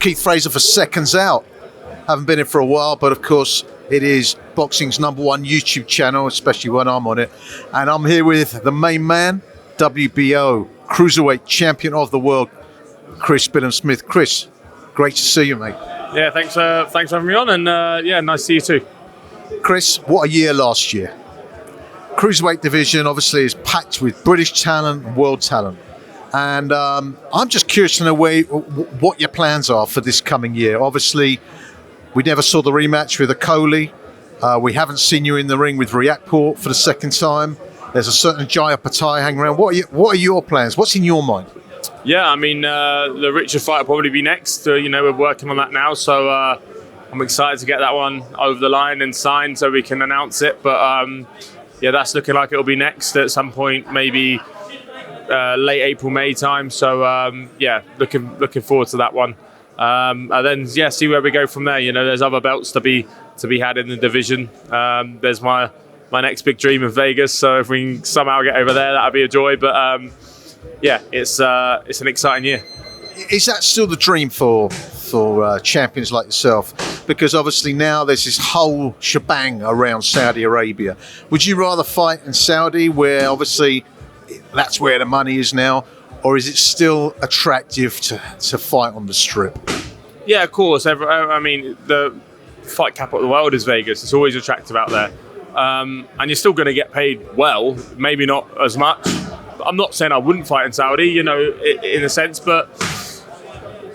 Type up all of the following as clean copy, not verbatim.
Keith Fraser for Seconds Out. Haven't been here for a while, but of course it is boxing's #1 YouTube channel, especially when I'm on it. And I'm here with the main man, WBO cruiserweight champion of the world, Chris Billam-Smith. Chris, great to see you, mate. Yeah, thanks for having me on, and yeah, nice to see you too. Chris, what a year last year. Cruiserweight division obviously is packed with British talent and world talent. And I'm just curious to know what your plans are for this coming year. Obviously, we never saw the rematch with Okolie. We haven't seen you in the ring with Riakporhe for the second time. There's a certain Jai Opetaia hanging around. What are your plans? What's in your mind? Yeah, I mean, the Richard fight will probably be next. We're working on that now, so I'm excited to get that one over the line and signed so we can announce it. But yeah, that's looking like it'll be next at some point, maybe late April, May time. So yeah, looking forward to that one. And then yeah, see where we go from there. There's other belts to be had in the division. There's my next big dream of Vegas. So if we can somehow get over there, that'd be a joy. But yeah, it's an exciting year. Is that still the dream for champions like yourself? Because obviously now there's this whole shebang around Saudi Arabia. Would you rather fight in Saudi, where obviously that's where the money is now, or is it still attractive to fight on the Strip? Yeah, of course. I mean, the fight capital of the world is Vegas. It's always attractive out there. And you're still going to get paid well, maybe not as much. I'm not saying I wouldn't fight in Saudi, in a sense, but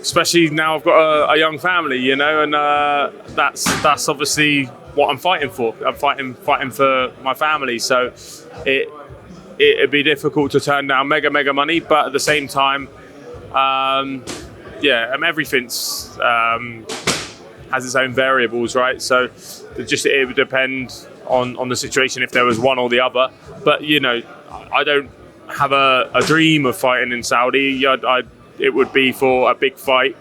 especially now I've got a young family, and that's obviously what I'm fighting for. I'm fighting for my family, so it'd be difficult to turn down mega money, but at the same time, everything's has its own variables, right? So it would depend on the situation if there was one or the other. But I don't have a dream of fighting in Saudi. It would be for a big fight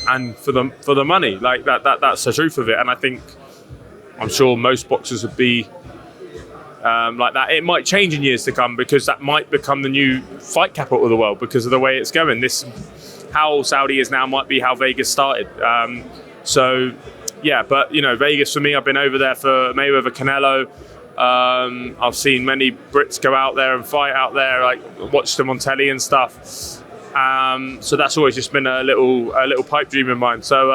and for the money. Like that's the truth of it. And I'm sure most boxers would be like that. It might change in years to come, because that might become the new fight capital of the world because of the way it's going. How Saudi is now might be how Vegas started. So yeah, but Vegas for me, I've been over there for Mayweather, Canelo. I've seen many Brits go out there and fight out there, like watched them on telly and stuff. So that's always just been a little pipe dream of mine. So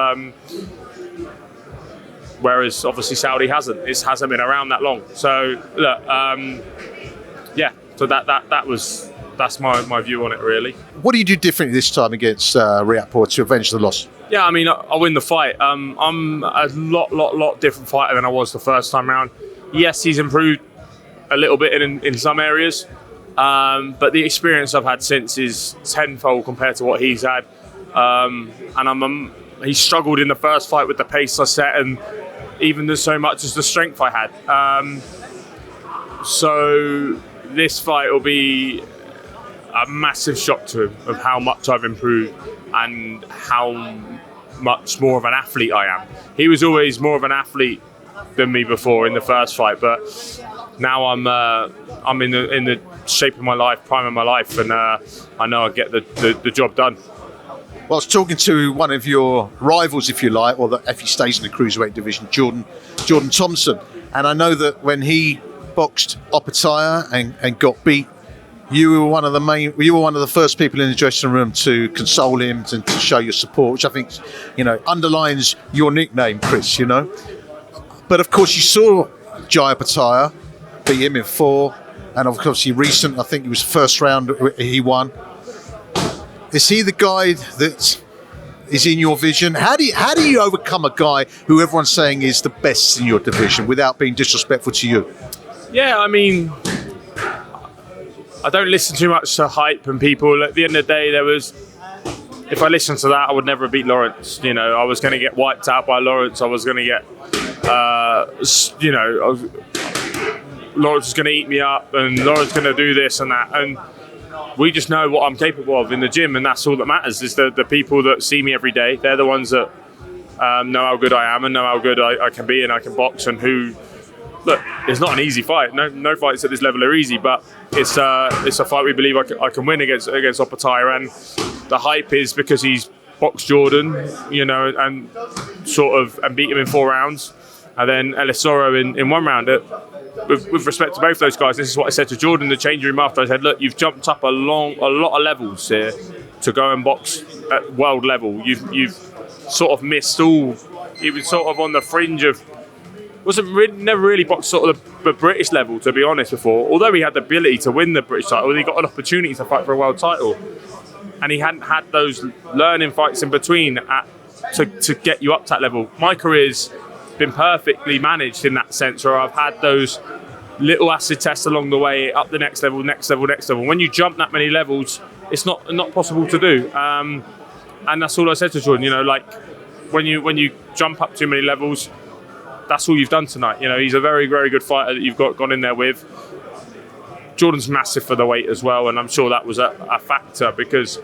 whereas obviously Saudi hasn't been around that long. So look, yeah. So that's my view on it, really. What do you do differently this time against Riakporhe to avenge the loss? Yeah, I mean, I win the fight. I'm a lot different fighter than I was the first time around. Yes, he's improved a little bit in some areas, but the experience I've had since is tenfold compared to what he's had. And he struggled in the first fight with the pace I set, and even so much as the strength I had. So this fight will be a massive shock to him of how much I've improved and how much more of an athlete I am. He was always more of an athlete than me before in the first fight, but now I'm in the shape of my life, prime of my life, and I know I get the job done. Well, I was talking to one of your rivals, if you like, or if he stays in the cruiserweight division, Jordan Thompson, and I know that when he boxed Opetaia and got beat, you were one of the first people in the dressing room to console him and to show your support, which I think underlines your nickname, Chris. But of course, you saw Jai Opetaia beat him in 4, and of course, I think it was first round he won. Is he the guy that is in your vision? How do you overcome a guy who everyone's saying is the best in your division without being disrespectful to you? Yeah, I mean, I don't listen too much to hype and people. At the end of the day, if I listened to that, I would never beat Lawrence. I was going to get wiped out by Lawrence. I was going to get, Lawrence is going to eat me up, and Lawrence is going to do this and that. And we just know what I'm capable of in the gym, and that's all that matters. Is the people that see me every day. They're the ones that know how good I am and know how good I can be and I can box, and who. Look, it's not an easy fight. No fights at this level are easy, but it's a fight we believe I can win against Opetaia, and the hype is because he's box Jordan, and and beat him in 4 rounds, and then Elisoro in 1 round. With respect to both those guys, this is what I said to Jordan in the changing room after. I said, look, you've jumped up a lot of levels here to go and box at world level. You've sort of missed all. He was sort of on the fringe of. Never really boxed sort of the British level, to be honest, before. Although he had the ability to win the British title, he got an opportunity to fight for a world title, and he hadn't had those learning fights in between to get you up to that level. My career's been perfectly managed in that sense, where I've had those little acid tests along the way, up the next level. When you jump that many levels, it's not possible to do. And that's all I said to Jordan. Like when you jump up too many levels, that's all you've done tonight. He's a very, very good fighter that you've gone in there with. Jordan's massive for the weight as well, and I'm sure that was a factor, because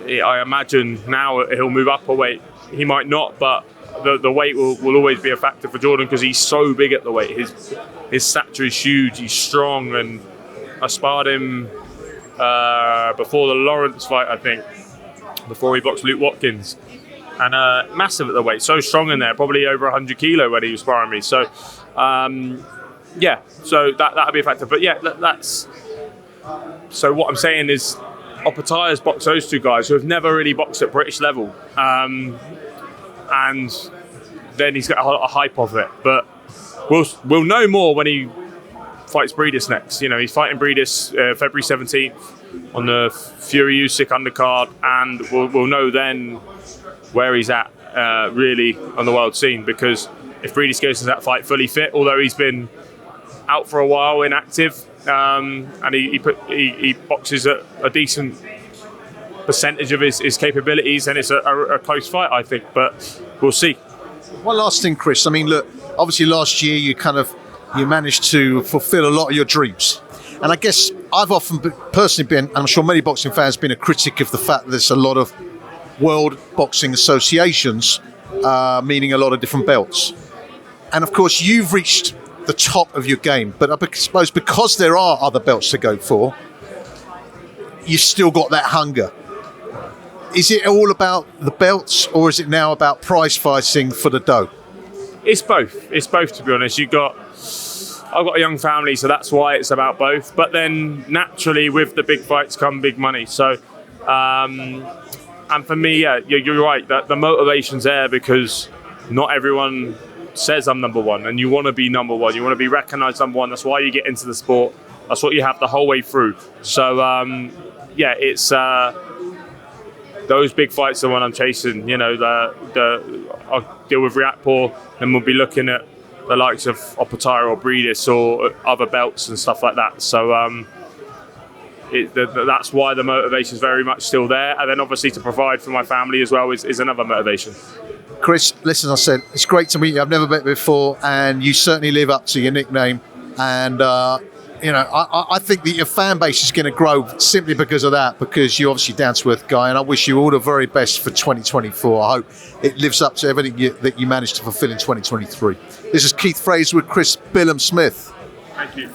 I imagine now he'll move up a weight. He might not, but the weight will always be a factor for Jordan, because he's so big at the weight. His stature is huge. He's strong, and I sparred him before the Lawrence fight, I think, before he boxed Luke Watkins. And massive at the weight, so strong in there, probably over 100 kilo when he was sparring me. So, so that'll be a factor. But yeah, that's. So what I'm saying is, Opetaia's boxed those 2 guys who have never really boxed at British level, and then he's got a hype of it. But we'll know more when he fights Breedis next. He's fighting Breedis February 17th on the Fury Usyk undercard, and we'll know then where he's at really on the world scene, because if Breedis goes to that fight fully fit, although he's been out for a while, inactive, and he boxes at a decent percentage of his capabilities, and it's a close fight, I think, but we'll see. One last thing, Chris. I mean, look, obviously last year you managed to fulfill a lot of your dreams, and I guess I've often personally been, and I'm sure many boxing fans, been a critic of the fact that there's a lot of world boxing associations, meaning a lot of different belts. And of course, you've reached the top of your game, but I suppose because there are other belts to go for, you've still got that hunger. Is it all about the belts, or is it now about prize fighting for the dough? It's both. It's both, to be honest. I've got a young family, so that's why it's about both. But then naturally, with the big fights come big money. So, and for me, yeah, you're right. That the motivation's there, because not everyone says I'm number one, and you want to be number one. You want to be recognised number one. That's why you get into the sport. That's what you have the whole way through. So, it's those big fights are when I'm chasing. I'll deal with Riakporhe, and we'll be looking at the likes of Opetaia or Breedis or other belts and stuff like that. So that's why the motivation is very much still there. And then obviously to provide for my family as well is another motivation. Chris, listen, I said, it's great to meet you. I've never met you before, and you certainly live up to your nickname. And, I think that your fan base is going to grow simply because of that, because you're obviously a down-to-earth guy, and I wish you all the very best for 2024. I hope it lives up to everything that you managed to fulfill in 2023. This is Keith Fraser with Chris Billam-Smith. Thank you.